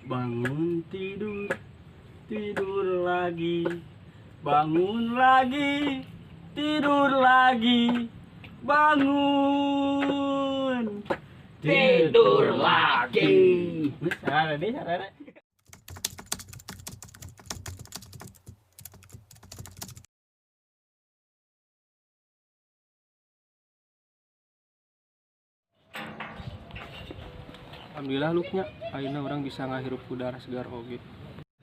Bangun tidur, tidur lagi. Bangun lagi, tidur lagi. Bangun, Tidur lagi. Sarana deh, sarana. Alhamdulillah luknya, ayeuna orang bisa ngahirup udara segar oge.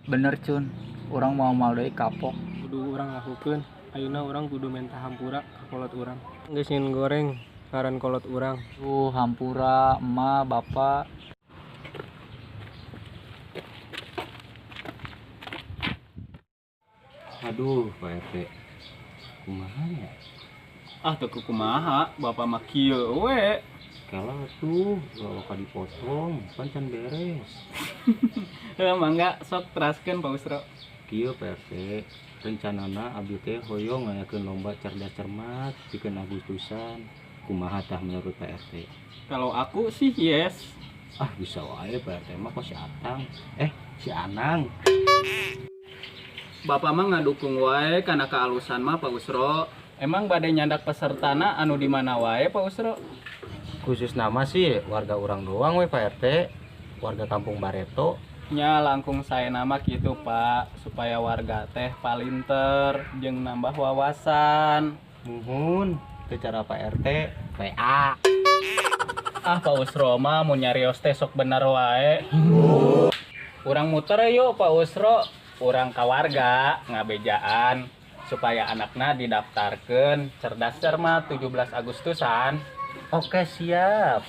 Bener Cun, orang mau deui kapok. Kudu orang lakukeun, ayeuna orang kudu menta hampura ka kolot urang. Geus nyin goreng ngaran kolot urang. Hampura, emak, bapak. Aduh, Pak RT. Kumaha ya? Ah teu kumaha, bapak mah kieu we. Kalah tuh, kalau dipotong, pan can beres. Mangga sok teraskeun Pak Usro. Kieu Pak RT, rencanana abdi teh hoyong ngayakeun lomba cerdas cermat pikeun Agustusan. Kumaha tah menurut Pak RT? Kalau aku sih yes. Ah, bisa wae Pak RT mah kok si Atang. Si Anang. Bapak mah ngadukung wae kana kealusan mah Pak Usro. Emang bade nyandak pesertana anu di mana wae Pak Usro? Khusus nama sih warga orang doang we Pak RT. Warga Kampung Bareto. Nya langkung saya nama gitu Pak, supaya warga teh palinter jeung nambah wawasan. Nuhun, teu cara Pak RT PA. Ah Pak Usro mah mau nyarios teh sok bener wae. Urang muter yuk Pak Usro, urang ka warga ngabejaan supaya anakna didaftarkeun cerdas cermat 17 Agustusan. Oke, siap.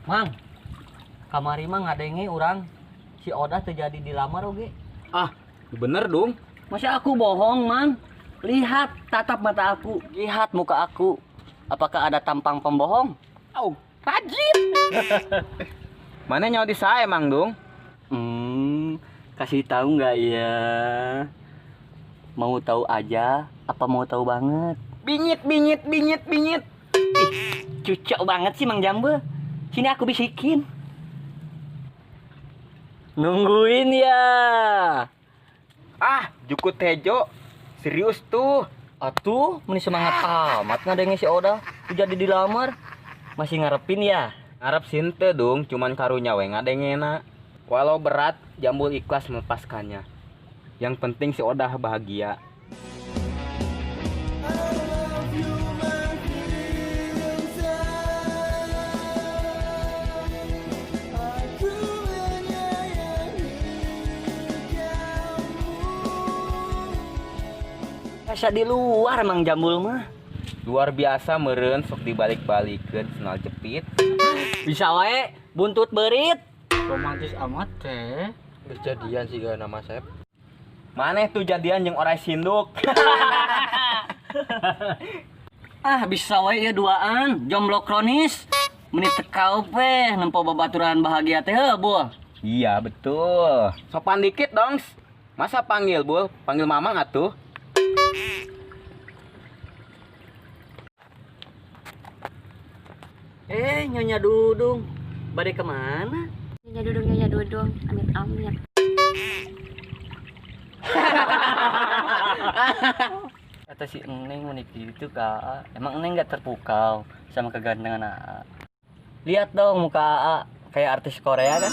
Mang, kamari mah ngadenge urang si Odah terjadi dilamar oge. Ah, bener dong. Masa aku bohong, Mang? Lihat tatap mata aku, lihat muka aku. Apakah ada tampang pembohong? Au, rajin. Mana nyawa di saya Mang Dung? Kasih tahu nggak ya? Mau tahu aja, apa mau tahu banget? Bingit, bingit, bingit, bingit. Cucok banget sih Mang Jambe. Sini aku bisikin. Nungguin ya. Ah, Jukut Tejo. Serius tuh. Atuh, meni semangat amat ngadenge si Odah jadi dilamar. Masih ngarepin ya? Ngarep sinte dong, cuman karunya we ngadengena. Walau berat, Jambul ikhlas melepaskannya. Yang penting si Odah bahagia. Asa di luar Mang Jambul mah. Luar biasa meureun sok dibalik-balikeun senal jepit. Bisa wae buntut berit. Romantis amat teh. Geus jadian siga nama Sep. Maneh tuh jadian jeung orai sinduk. Ah, bisa wae ya duaan, jomblo kronis. Meni tekau pe nempo babaturan bahagia teh heuh, Iya, betul. Sopan dikit dong. Masa panggil, Bul? Panggil Mamang atuh. Nyonya Dudung, bade kemana? Nyonya dudung, amit-amit. Kata si Eneng menik gitu Kak. Emang Eneng gak terpukau sama kegantengan Aa? Lihat dong muka Aa, kayak artis Korea kan?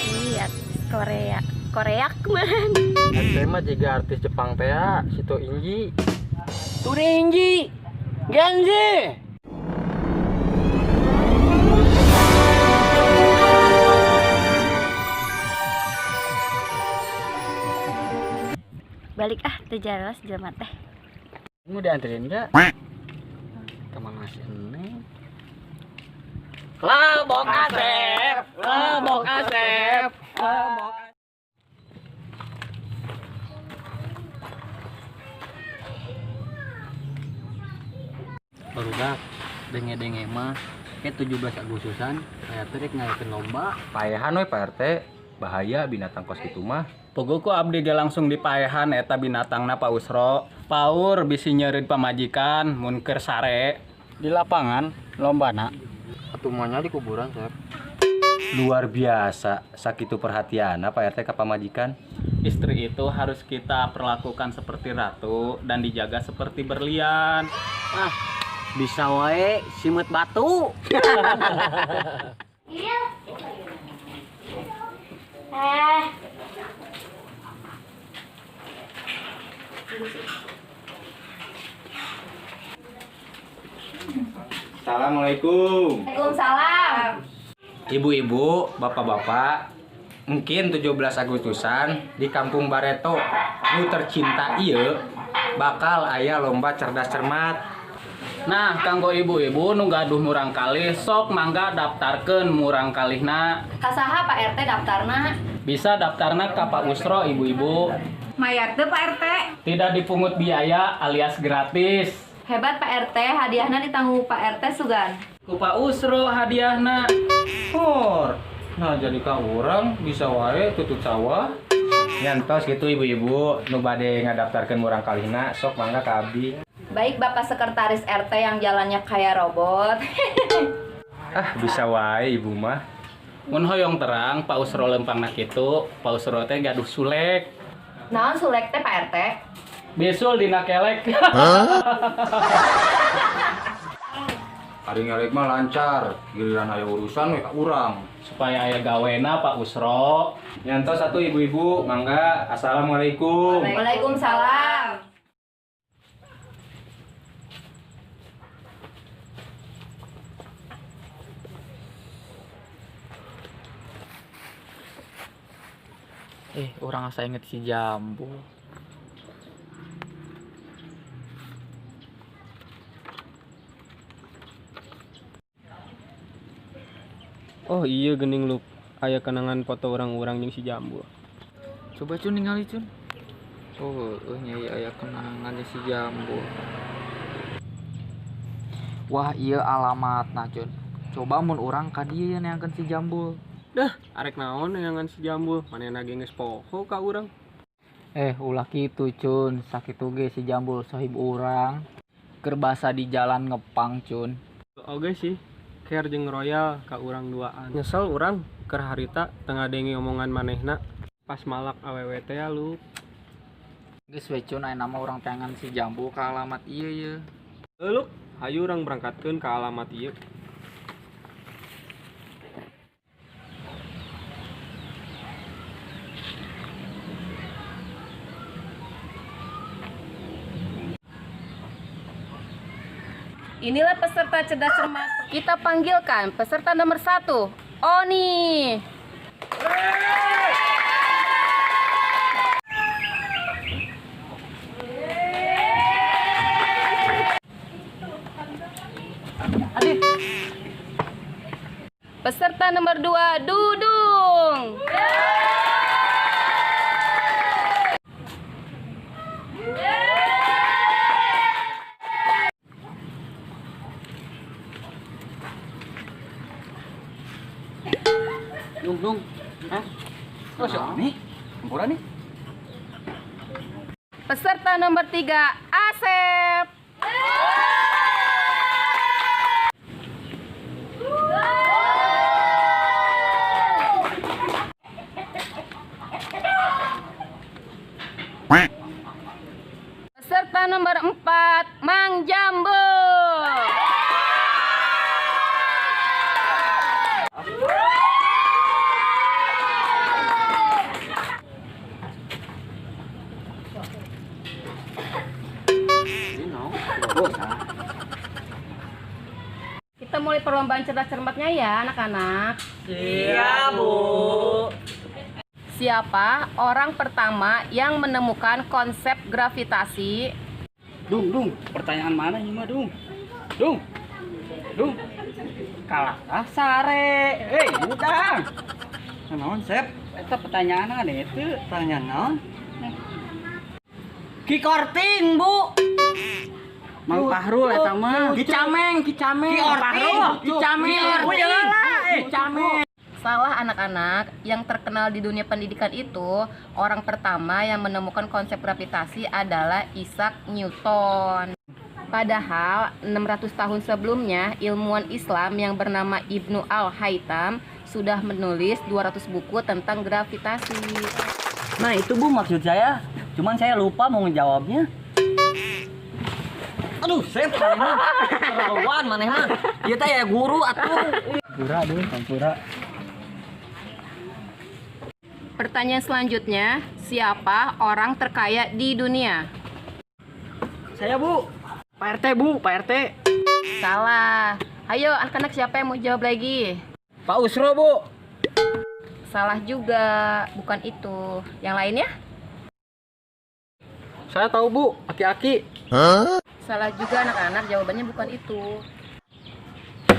Iya, Korea. Koreak man. Saya mah juga artis Jepang teh, Sito Inji. Turinji, Genji. Balik teu jelas jelema teh. Mau dianterin enggak? Teman nasi Eneng. Labok Asep, labok Asep, labok Asep. Barudak denge-denge mah kayak 17 Agustusan kayak teh ngadakeun lomba. Paehan we Pak RT, bahaya binatang kos kitu mah. Puguku abdi ge langsung dipaehan eta binatangna Pak Usro. Paur bisi nyeureud pamajikan mun keur sare. Di lapangan lombana atuh mah di kuburan, Sep. Luar biasa sakitu perhatianna Pak RT ka pamajikan. Istri itu harus kita perlakukan seperti ratu dan dijaga seperti berlian. Ah, bisa wae simut batu. Assalamualaikum. Waalaikumsalam. Ibu-ibu, bapak-bapak, mungkin 17 Agustusan di Kampung Bareto nu tercinta ieu bakal aya lomba cerdas cermat. Nah, kanggo ibu-ibu nu gaduh murang kalih sok mangga daftarkeun murang kalihna. Kasaha Pak RT daftarna? Bisa daftarna ka Pak Usro ibu-ibu. Mayat deh Pak RT. Tidak dipungut biaya alias gratis. Hebat Pak RT, hadiahnya ditanggung Pak RT Sugan. Ku Pak Usro hadiahna. Hor, nah jadi ka urang bisa wae tutut sawah. Nyantos gitu ibu-ibu nu bade ngadaftarkeun murang kalihna sok mangga ka abdi. Baik Bapak Sekretaris RT yang jalannya kayak robot. Ah, bisa wae ibu mah. Mun hoyong terang Pak Usro lempangna kitu, Pak Usro teh gaduh sulek. Naon sulek teh Pak RT? Bisul dina kelek. Ari ngelek mah lancar, giliran aya urusan we ka urang. Supaya aya gawena Pak Usro. Nyantos satu ibu-ibu, mangga. Assalamualaikum. Waalaikumsalam. Orang asa inget si Jambu. Oh iya gening lu aya kenangan foto orang-orang yang si Jambu. Coba Cun ningali Cun. Oh, nyai aya kenangan si Jambu. Wah, iya alamatna Cun. Coba mun urang ka dieu neangkeun si Jambul. Dah, arek naon neangan si Jambu, manehna ge geus poho ka urang. Ulah kitu Cun, sakitu ge si Jambul sahib urang. Keur basa di jalan ngepang Cun. Oge sih, care jeung royal ka urang duaan. Nyesel urang keur harita tengah dengi omongan manehna pas malak awewe teh ya lu. Geus we Cun, aya nama urang teangan si Jambu ka alamat ieu ye. Luk, hayu urang berangkatkeun ka alamat ieu. Inilah peserta cerdas cermat. Kita panggilkan peserta nomor 1, Oni. Peserta nomor 2, Dudung. Dung. Hah? Oh, siapa nih? Tempura nih. Peserta nomor 3, Asep. Peserta nomor 4, Mang Jambu. Kita mulai perlombaan cerdas cermatnya ya anak-anak. Iya, Bu. Siapa orang pertama yang menemukan konsep gravitasi? Dung. Pertanyaan mana ini mah, Dung? Dung. Kalah sare. Budang. Naon, Sep? Eta pertanyaan aneh itu. Pertanyaan naon? Ki Korting, Bu. Mang Pahrul eta mah. Kicameng. Pahrul. Kicameng. Salah anak-anak, yang terkenal di dunia pendidikan itu, orang pertama yang menemukan konsep gravitasi adalah Isaac Newton. Padahal 600 tahun sebelumnya, ilmuwan Islam yang bernama Ibnu Al-Haytham sudah menulis 200 buku tentang gravitasi. Nah itu Bu maksud saya. Cuman saya lupa mau ngejawabnya. Aduh, saya terlaluan maneh mah. Ieu teh ya guru atuh. Pura. Pertanyaan selanjutnya, siapa orang terkaya di dunia? Saya Bu. Pak RT Bu, Pak RT. Salah. Ayo anak-anak, siapa yang mau jawab lagi? Pak Usro, Bu. Salah juga, bukan itu. Yang lainnya? Saya tahu Bu, aki-aki. Salah juga anak-anak, jawabannya bukan itu.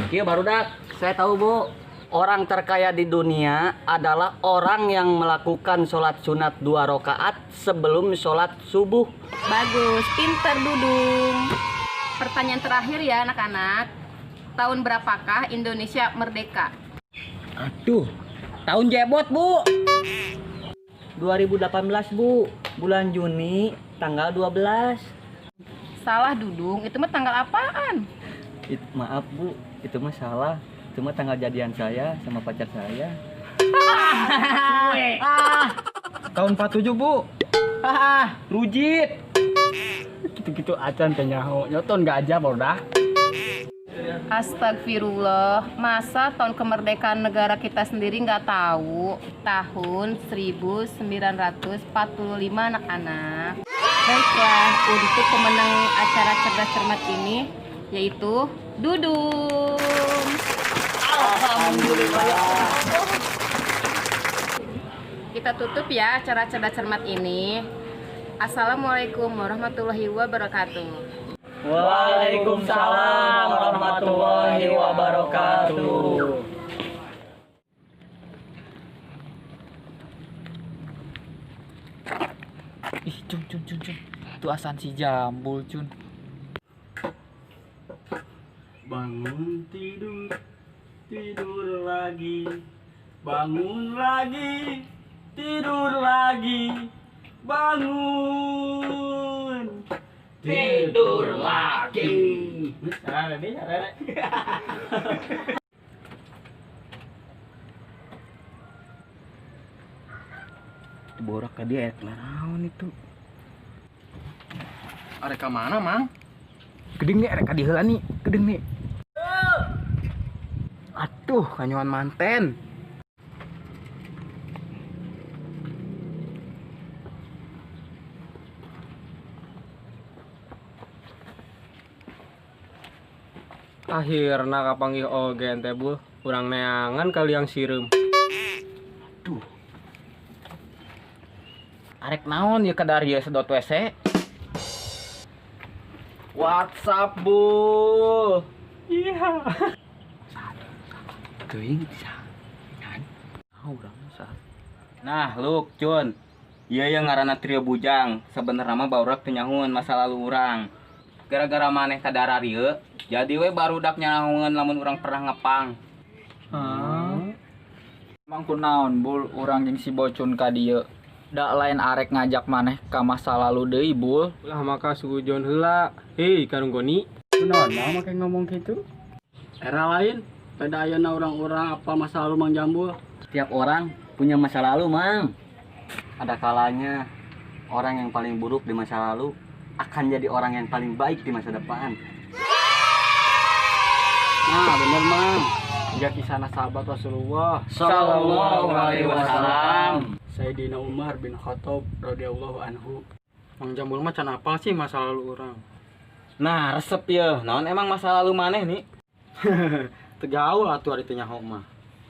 Kieu barudak. Saya tahu Bu. Orang terkaya di dunia adalah orang yang melakukan sholat sunat 2 rakaat sebelum sholat subuh. Bagus, pinter Dudung. Pertanyaan terakhir ya anak-anak. Tahun berapakah Indonesia merdeka? Aduh, tahun jebot, Bu. 2018 Bu, bulan Juni tanggal 12. Salah Dudung, itu mah tanggal apaan? Maaf Bu, itu mah salah. Itu mah tanggal jadian saya sama pacar saya. Tahun 47, Bu. Rujit. Gitu-gitu acan teh nyaho. Nyoton gak aja dah. Astagfirullah, masa tahun kemerdekaan negara kita sendiri nggak tahu? Tahun 1945 anak-anak. Baiklah, untuk pemenang acara cerdas cermat ini yaitu Dudung. Alhamdulillah. Kita tutup ya acara cerdas cermat ini. Assalamualaikum warahmatullahi wabarakatuh. Waalaikumsalam warahmatullahi wabarakatuh. Ih, cun. Itu asan si jambul, cun. Bangun tidur lagi, bangun lagi, tidur lagi, bangun, tidur lagi. Borak ka dia naon itu. Arek ka mana, Mang? Gedeng nih, rek ka diheula nih, gedeng nih. Aduh, kanyuan manten. Akhirna kapanggih oge ente Bu. Urang neangan kali yang sireum. Arek naon ya ka dari sedot WC? WhatsApp, Bu. Iya. Teuing bisa. Urang saha. Nah, Luk, Cun. Ieu yang ngaranna Trio Bujang. Sebenarnya mah barudak teu nyahoeun masa lalu urang. Gara-gara maneh ka darar ieu, jadi we barudak nyahoeun lamun urang pernah ngepang. Emang kunaon, Bul, urang jeung si Bocun ka dieu. Da lain arek ngajak maneh ka masa lalu deui, Bul. Lah maka sugujon heula. Hei, Karunggoni. Kunaon mah make ngomong gitu? Era lain, pada ayeuna orang-orang apa masa lalu Mang Jambul? Setiap orang punya masa lalu, Mang. Ada kalanya orang yang paling buruk di masa lalu akan jadi orang yang paling baik di masa depan. Nah, bener Mang. Ya kisah sahabat Rasulullah Sallallahu alaihi wasallam. Sayyidina Umar bin Khattab radhiyallahu anhu. Mang Jambul mah can apal sih masa lalu orang. Nah, resep ya. Naon emang masa lalu maneh nih? Tegaul atuh ari teu nyaho mah.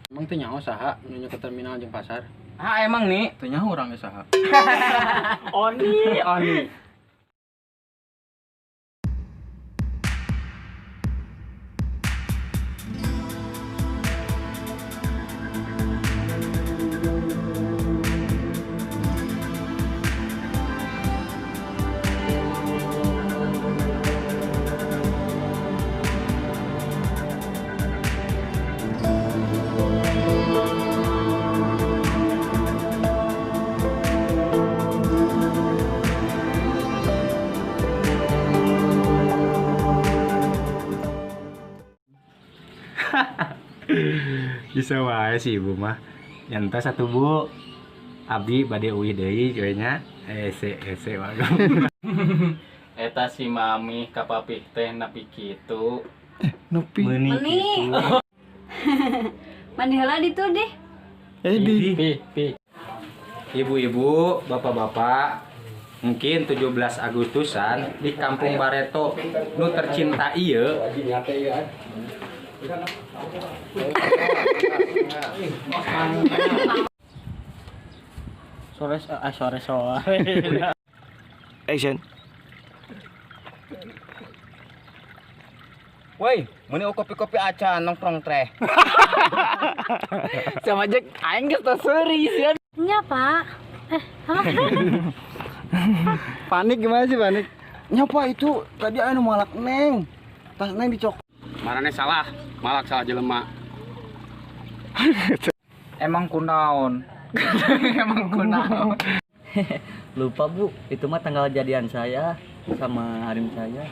Emang teu nyaho saha nyonya ke terminal jeung pasar? Ah, emang nih. Teu nyaho urang ge saha. Oni. bisa wae sih ibu mah. Nyantai satu bu. Abdi bade uih deui kayaknya. Ese waduh. Eta si mami ka papih teh nepi kitu. Meuni Meni. Mandi heula ditu deh. Pi. Ibu-ibu, bapak-bapak, mungkin 17 Agustusan di Kampung Bareto nu tercinta ieu Sore Action. Woi, meni kopi-kopi acan nongkrong teh. Sama Jack aing geus taseuris ya. Nya, Pak. panik gimana sih panik? Nyapa itu tadi anu malak neng. Tas neng dicok. Marane salah, malak salah jelema. Emang kunaon? Lupa Bu, itu mah tanggal jadian saya sama harim saya.